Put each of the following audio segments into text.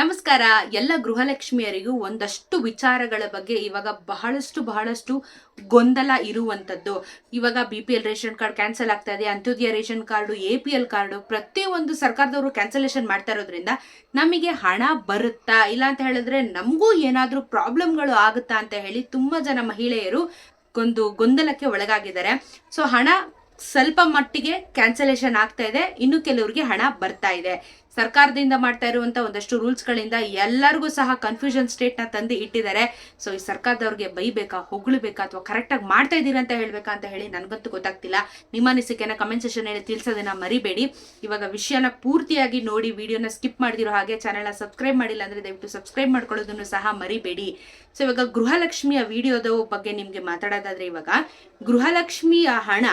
ನಮಸ್ಕಾರ. ಎಲ್ಲ ಗೃಹಲಕ್ಷ್ಮಿಯರಿಗೂ ಒಂದಷ್ಟು ವಿಚಾರಗಳ ಬಗ್ಗೆ ಇವಾಗ ಬಹಳಷ್ಟು ಗೊಂದಲ ಇರುವಂತದ್ದು. ಇವಾಗ BPL ರೇಷನ್ ಕಾರ್ಡ್ ಕ್ಯಾನ್ಸಲ್ ಆಗ್ತಾ ಇದೆ, Antyodaya ration card, APL card ಪ್ರತಿಯೊಂದು ಸರ್ಕಾರದವರು ಕ್ಯಾನ್ಸಲೇಷನ್ ಮಾಡ್ತಾ ಇರೋದ್ರಿಂದ ನಮಗೆ ಹಣ ಬರುತ್ತಾ ಇಲ್ಲ ಅಂತ ಹೇಳಿದ್ರೆ ನಮಗೂ ಏನಾದ್ರೂ ಪ್ರಾಬ್ಲಮ್ಗಳು ಆಗುತ್ತಾ ಅಂತ ಹೇಳಿ ತುಂಬಾ ಜನ ಮಹಿಳೆಯರು ಗೊಂದಲಕ್ಕೆ ಒಳಗಾಗಿದ್ದಾರೆ. ಸೊ ಹಣ ಸ್ವಲ್ಪ ಮಟ್ಟಿಗೆ ಕ್ಯಾನ್ಸಲೇಷನ್ ಆಗ್ತಾ ಇದೆ, ಇನ್ನು ಕೆಲವರಿಗೆ ಹಣ ಬರ್ತಾ ಇದೆ. ಸರ್ಕಾರದಿಂದ ಮಾಡ್ತಾ ಇರುವಂತ ಒಂದಷ್ಟು ರೂಲ್ಸ್ ಗಳಿಂದ ಎಲ್ಲರಿಗೂ ಸಹ ಕನ್ಫ್ಯೂಷನ್ ಸ್ಟೇಟ್ ನ ತಂದು ಇಟ್ಟಿದ್ದಾರೆ. ಸೊ ಈ ಸರ್ಕಾರದವ್ರಿಗೆ ಬೈಬೇಕಾ, ಹೊಗಳಬೇಕಾ, ಅಥವಾ ಕರೆಕ್ಟ್ ಆಗಿ ಮಾಡ್ತಾ ಇದೀರಾ ಅಂತ ಹೇಳ್ಬೇಕಾ ಅಂತ ಹೇಳಿ ನನ್ಗಂತೂ ಗೊತ್ತಾಗ್ತಿಲ್ಲ. ನಿಮ್ಮ ಅನಿಸಿಕೆನ ಕಮೆಂಟ್ ಸೆಷನ್ ಹೇಳಿ ತಿಳಿಸೋದನ್ನ ಮರಿಬೇಡಿ. ಇವಾಗ ವಿಷಯನ ಪೂರ್ತಿಯಾಗಿ ನೋಡಿ, ವಿಡಿಯೋನ ಸ್ಕಿಪ್ ಮಾಡಿದಿರೋ ಹಾಗೆ ಚಾನೆಲ್ನ ಸಬ್ಸ್ಕ್ರೈಬ್ ಮಾಡಿಲ್ಲ ಅಂದ್ರೆ ದಯವಿಟ್ಟು ಸಬ್ಸ್ಕ್ರೈಬ್ ಮಾಡ್ಕೊಳ್ಳೋದನ್ನು ಸಹ ಮರಿಬೇಡಿ. ಸೊ ಇವಾಗ ಗೃಹಲಕ್ಷ್ಮಿಯ ವಿಡಿಯೋದ ಬಗ್ಗೆ ನಿಮ್ಗೆ ಮಾತಾಡೋದಾದ್ರೆ, ಇವಾಗ ಗೃಹಲಕ್ಷ್ಮಿಯ ಹಣ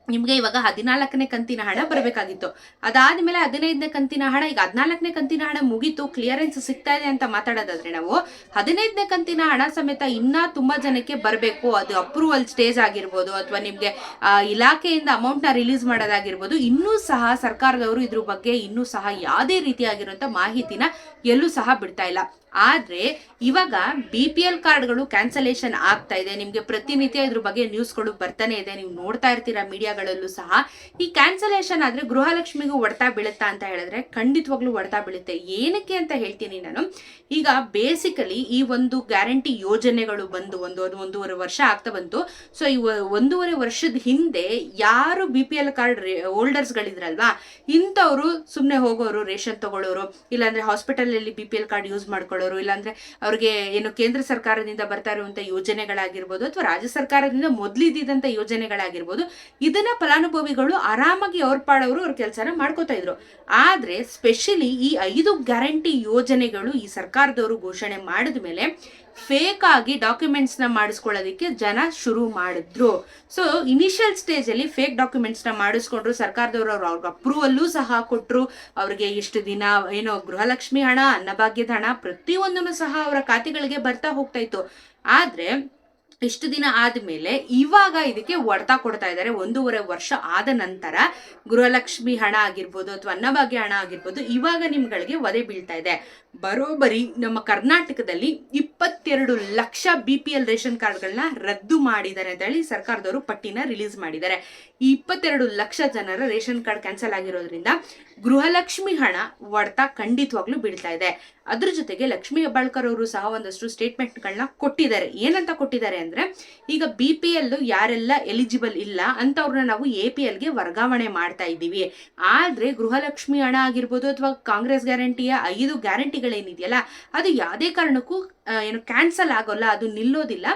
ನಿಮ್ಗೆ ಇವಾಗ 14ನೇ ಕಂತಿನ ಹಣ ಬರಬೇಕಾಗಿತ್ತು. ಅದಾದ್ಮೇಲೆ 15ನೇ ಕಂತಿನ ಹಣ, ಈಗ 14ನೇ ಕಂತಿನ ಹಣ ಮುಗೀತು, ಕ್ಲಿಯರೆನ್ಸ್ ಸಿಗ್ತಾ ಇದೆ ಅಂತ ಮಾತಾಡೋದಾದ್ರೆ, ನಾವು 15ನೇ ಕಂತಿನ ಹಣ ಸಮೇತ ಇನ್ನ ತುಂಬಾ ಜನಕ್ಕೆ ಬರಬೇಕು. ಅದು ಅಪ್ರೂವಲ್ ಸ್ಟೇಜ್ ಆಗಿರ್ಬೋದು, ಅಥವಾ ನಿಮ್ಗೆ ಇಲಾಖೆಯಿಂದ ಅಮೌಂಟ್ ನ ರಿಲೀಸ್ ಮಾಡೋದಾಗಿರ್ಬೋದು, ಇನ್ನೂ ಸಹ ಸರ್ಕಾರದವರು ಇದ್ರ ಬಗ್ಗೆ ಇನ್ನೂ ಸಹ ಯಾವುದೇ ರೀತಿಯಾಗಿರುವಂತ ಮಾಹಿತಿನ ಎಲ್ಲೂ ಸಹ ಬಿಡ್ತಾ ಇಲ್ಲ. ಆದ್ರೆ ಇವಾಗ BPL ಕಾರ್ಡ್ಗಳು ಕ್ಯಾನ್ಸಲೇಷನ್ ಆಗ್ತಾ ಇದೆ. ನಿಮ್ಗೆ ಪ್ರತಿನಿತ್ಯ ಇದ್ರ ಬಗ್ಗೆ ನ್ಯೂಸ್ಗಳು ಬರ್ತಾನೆ ಇದೆ, ನೀವು ನೋಡ್ತಾ ಇರ್ತೀರಾ ಮೀಡಿಯಾಗಳಲ್ಲೂ ಸಹ. ಈ ಕ್ಯಾನ್ಸಲೇಷನ್ ಆದ್ರೆ ಗೃಹಲಕ್ಷ್ಮಿಗೂ ಹೊಡೆತ ಬೀಳುತ್ತಾ ಅಂತ ಹೇಳಿದ್ರೆ ಖಂಡಿತವಾಗ್ಲೂ ಹೊಡೆತ ಬೀಳುತ್ತೆ. ಏನಕ್ಕೆ ಅಂತ ಹೇಳ್ತೀನಿ ನಾನು. ಈಗ ಬೇಸಿಕಲಿ ಈ ಒಂದು ಗ್ಯಾರಂಟಿ ಯೋಜನೆಗಳು ಬಂದು ಒಂದೂವರೆ ವರ್ಷ ಆಗ್ತಾ ಬಂತು. ಸೊ ಈ 1.5 ವರ್ಷದ ಹಿಂದೆ ಯಾರು BPL ಕಾರ್ಡ್ ಹೋಲ್ಡರ್ಸ್ ಗಳಿದ್ರಲ್ವಾ, ಇಂಥವ್ರು ಸುಮ್ನೆ ಹೋಗೋರು, ರೇಷನ್ ತಗೊಳ್ಳೋರು, ಇಲ್ಲಾಂದ್ರೆ ಹಾಸ್ಪಿಟಲ್ ಅಲ್ಲಿ BPL ಕಾರ್ಡ್ ಯೂಸ್ ಮಾಡ್ಕೊಳ್ಳೋರು, ಇಲ್ಲಾಂದ್ರೆ ಅವ್ರಿಗೆ ಏನು ಕೇಂದ್ರ ಸರ್ಕಾರದಿಂದ ಬರ್ತಾ ಇರುವಂತ ಯೋಜನೆಗಳಾಗಿರ್ಬೋದು, ಅಥವಾ ರಾಜ್ಯ ಸರ್ಕಾರದಿಂದ ಮೊದ್ಲಿದ್ದಂತ ಯೋಜನೆಗಳಾಗಿರ್ಬೋದು, ಇದನ್ನ ಫಲಾನುಭವಿಗಳು ಆರಾಮಾಗಿ ಅವ್ರ ಪಾಡವರು ಅವ್ರ ಕೆಲಸನ ಮಾಡ್ಕೋತಾ ಇದ್ರು. ಆದ್ರೆ ಸ್ಪೆಷಲಿ ಈ 5 ಗ್ಯಾರಂಟಿ ಯೋಜನೆಗಳು ಈ ಸರ್ಕಾರದವರು ಘೋಷಣೆ ಮಾಡಿದ ಮೇಲೆ ಫೇಕ್ ಆಗಿ ಡಾಕ್ಯುಮೆಂಟ್ಸ್ ನ ಮಾಡಿಸ್ಕೊಳ್ಳೋದಕ್ಕೆ ಜನ ಶುರು ಮಾಡಿದ್ರು. ಸೊ ಇನಿಷಿಯಲ್ ಸ್ಟೇಜ್ ಅಲ್ಲಿ ಫೇಕ್ ಡಾಕ್ಯುಮೆಂಟ್ಸ್ ನ ಮಾಡಿಸ್ಕೊಂಡ್ರು. ಸರ್ಕಾರದವರು ಅವ್ರಿಗೆ ಅಪ್ರೂವಲ್ಲೂ ಸಹ ಕೊಟ್ರು. ಅವ್ರಿಗೆ ಇಷ್ಟು ದಿನ ಏನೋ ಗೃಹಲಕ್ಷ್ಮಿ ಹಣ, ಅನ್ನಭಾಗ್ಯದ ಹಣ ಪ್ರತಿಯೊಂದನ್ನು ಸಹ ಅವರ ಖಾತೆಗಳಿಗೆ ಬರ್ತಾ ಹೋಗ್ತಾ ಇತ್ತು. ಆದ್ರೆ ಇಷ್ಟು ದಿನ ಆದ್ಮೇಲೆ ಇವಾಗ ಇದಕ್ಕೆ ಹೊಡೆತ ಕೊಡ್ತಾ ಇದ್ದಾರೆ. 1.5 ವರ್ಷ ಆದ ನಂತರ ಗೃಹಲಕ್ಷ್ಮಿ ಹಣ ಆಗಿರ್ಬೋದು, ಅಥವಾ ಅನ್ನಭಾಗ್ಯ ಹಣ ಆಗಿರ್ಬೋದು, ಇವಾಗ ನಿಮ್ಗಳಿಗೆ ಒದೆ ಬೀಳ್ತಾ ಇದೆ. ಬರೋಬ್ಬರಿ ನಮ್ಮ ಕರ್ನಾಟಕದಲ್ಲಿ 22 ಲಕ್ಷ BPL ರೇಷನ್ ಕಾರ್ಡ್ಗಳನ್ನ ರದ್ದು ಮಾಡಿದ್ದಾರೆ ಅಂತ ಹೇಳಿ ಸರ್ಕಾರದವರು ಪಟ್ಟಿನ ರಿಲೀಸ್ ಮಾಡಿದ್ದಾರೆ. ಈ 22 ಲಕ್ಷ ಜನರ ರೇಷನ್ ಕಾರ್ಡ್ ಕ್ಯಾನ್ಸಲ್ ಆಗಿರೋದ್ರಿಂದ ಗೃಹಲಕ್ಷ್ಮಿ ಹಣ ಹೊಡೆತ ಖಂಡಿತವಾಗ್ಲೂ ಬೀಳ್ತಾ ಇದೆ. ಅದ್ರ ಜೊತೆಗೆ ಲಕ್ಷ್ಮೀ ಹೆಬ್ಬಾಳ್ಕರ್ ಅವರು ಸಹ ಒಂದಷ್ಟು ಸ್ಟೇಟ್ಮೆಂಟ್ ಗಳನ್ನ ಕೊಟ್ಟಿದ್ದಾರೆ. ಏನಂತ ಕೊಟ್ಟಿದ್ದಾರೆ ಅಂದ್ರೆ, ಈಗ BPL ಯಾರೆಲ್ಲ ಎಲಿಜಿಬಲ್ ಇಲ್ಲ ಅಂತವ್ರನ್ನ ನಾವು APL ಗೆ ವರ್ಗಾವಣೆ ಮಾಡ್ತಾ ಇದ್ದೀವಿ. ಆದ್ರೆ ಗೃಹಲಕ್ಷ್ಮಿ ಹಣ ಆಗಿರ್ಬೋದು, ಅಥವಾ ಕಾಂಗ್ರೆಸ್ ಗ್ಯಾರಂಟಿಯ 5 ಗ್ಯಾರಂಟಿಗಳೇನಿದೆಯಲ್ಲ, ಅದು ಯಾವುದೇ ಕಾರಣಕ್ಕೂ ಏನು ಕ್ಯಾನ್ಸಲ್ ಆಗೋಲ್ಲ, ಅದು ನಿಲ್ಲೋದಿಲ್ಲ.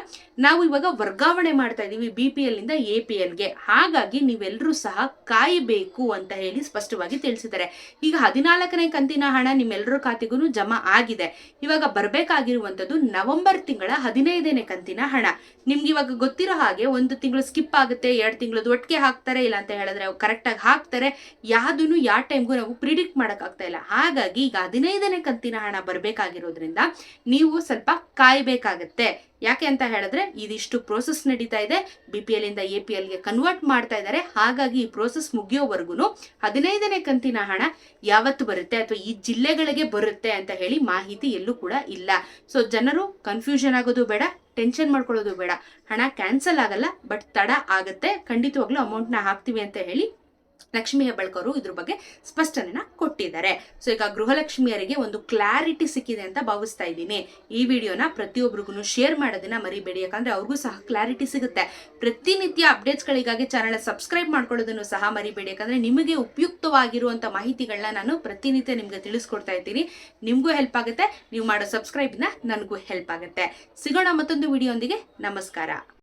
ನಾವು ಇವಾಗ ವರ್ಗಾವಣೆ ಮಾಡ್ತಾ ಇದೀವಿ BPL ಇಂದ APL ಗೆ. ಹಾಗಾಗಿ ನೀವೆಲ್ಲರೂ ಸಹ ಕಾಯಬೇಕು ಅಂತ ಹೇಳಿ ಸ್ಪಷ್ಟವಾಗಿ ತಿಳಿಸಿದ್ದಾರೆ. ಈಗ 14ನೇ ಕಂತಿನ ಹಣ ನಿಮ್ಮೆಲ್ಲರ ಖಾತೆಗೂ ಜಮಾ ಆಗಿದೆ. ಇವಾಗ ಬರ್ಬೇಕಾಗಿರುವಂತದ್ದು ನವೆಂಬರ್ ತಿಂಗಳ 15ನೇ ಕಂತಿನ ಹಣ. ನಿಮ್ಗೆ ಇವಾಗ ಗೊತ್ತಿರೋ ಹಾಗೆ 1 ತಿಂಗಳು ಸ್ಕಿಪ್ ಆಗುತ್ತೆ, 2 ತಿಂಗಳದ್ದು ಒಟ್ಟಿಗೆ ಹಾಕ್ತಾರೆ, ಇಲ್ಲ ಅಂತ ಹೇಳಿದ್ರೆ ಕರೆಕ್ಟ್ ಆಗಿ ಹಾಕ್ತಾರೆ. ಯಾವ್ದನ್ನು ಯಾವ ಟೈಮ್ಗೂ ನಾವು ಪ್ರಿಡಿಕ್ಟ್ ಮಾಡಕ್ ಆಗ್ತಾ ಇಲ್ಲ. ಹಾಗಾಗಿ ಈಗ 15ನೇ ಕಂತಿನ ಹಣ ಬರ್ಬೇಕಾಗಿರೋದ್ರಿಂದ ನೀವು ಸ್ವಲ್ಪ ಕಾಯ್ಬೇಕಾಗತ್ತೆ. ಯಾಕೆ ಅಂತ ಹೇಳಿದ್ರೆ ಇದಿಷ್ಟು ಪ್ರೋಸೆಸ್ ನಡೀತಾ ಇದೆ. BPL ಇಂದ APL ಗೆ ಕನ್ವರ್ಟ್ ಮಾಡ್ತಾ ಇದ್ದಾರೆ. ಹಾಗಾಗಿ ಈ ಪ್ರೋಸೆಸ್ ಮುಗಿಯೋವರೆಗೂ 15ನೇ ಕಂತಿನ ಹಣ ಯಾವತ್ತು ಬರುತ್ತೆ, ಅಥವಾ ಈ ಜಿಲ್ಲೆಗಳಿಗೆ ಬರುತ್ತೆ ಅಂತ ಹೇಳಿ ಮಾಹಿತಿ ಎಲ್ಲೂ ಕೂಡ ಇಲ್ಲ. ಸೊ ಜನರು ಕನ್ಫ್ಯೂಷನ್ ಆಗೋದು ಬೇಡ, ಟೆನ್ಷನ್ ಮಾಡ್ಕೊಳ್ಳೋದು ಬೇಡ. ಹಣ ಕ್ಯಾನ್ಸಲ್ ಆಗಲ್ಲ, ಬಟ್ ತಡ ಆಗತ್ತೆ. ಖಂಡಿತವಾಗ್ಲೂ ಅಮೌಂಟ್ ನ ಹಾಕ್ತಿವಿ ಅಂತ ಹೇಳಿ ಲಕ್ಷ್ಮೀ ಹೆಬ್ಬಾಳ್ಕರ್ ಇದ್ರ ಬಗ್ಗೆ ಸ್ಪಷ್ಟನೆನ ಕೊಟ್ಟಿದ್ದಾರೆ. ಸೊ ಈಗ ಗೃಹಲಕ್ಷ್ಮಿಯರಿಗೆ ಒಂದು ಕ್ಲಾರಿಟಿ ಸಿಕ್ಕಿದೆ ಅಂತ ಭಾವಿಸ್ತಾ ಇದ್ದೀನಿ. ಈ ವಿಡಿಯೋನ ಪ್ರತಿಯೊಬ್ಬರಿಗೂ ಶೇರ್ ಮಾಡೋದನ್ನ ಮರಿಬೇಡಿ, ಯಾಕಂದ್ರೆ ಅವ್ರಿಗೂ ಸಹ ಕ್ಲಾರಿಟಿ ಸಿಗುತ್ತೆ. ಪ್ರತಿನಿತ್ಯ ಅಪ್ಡೇಟ್ಸ್ ಗಳಿಗಾಗಿ ಚಾನೆಲ್ ಸಬ್ಸ್ಕ್ರೈಬ್ ಮಾಡ್ಕೊಳ್ಳೋದನ್ನು ಸಹ ಮರಿಬೇಡಿ, ಯಾಕಂದ್ರೆ ನಿಮಗೆ ಉಪಯುಕ್ತವಾಗಿರುವಂತ ಮಾಹಿತಿಗಳನ್ನ ನಾನು ಪ್ರತಿನಿತ್ಯ ನಿಮ್ಗೆ ತಿಳಿಸ್ಕೊಡ್ತಾ ಇದ್ದೀನಿ. ನಿಮ್ಗೂ ಹೆಲ್ಪ್ ಆಗುತ್ತೆ, ನೀವು ಮಾಡೋ ಸಬ್ಸ್ಕ್ರೈಬ್ ನ ನನಗೂ ಹೆಲ್ಪ್ ಆಗುತ್ತೆ. ಸಿಗೋಣ ಮತ್ತೊಂದು ವಿಡಿಯೋ ಒಂದಿಗೆ. ನಮಸ್ಕಾರ.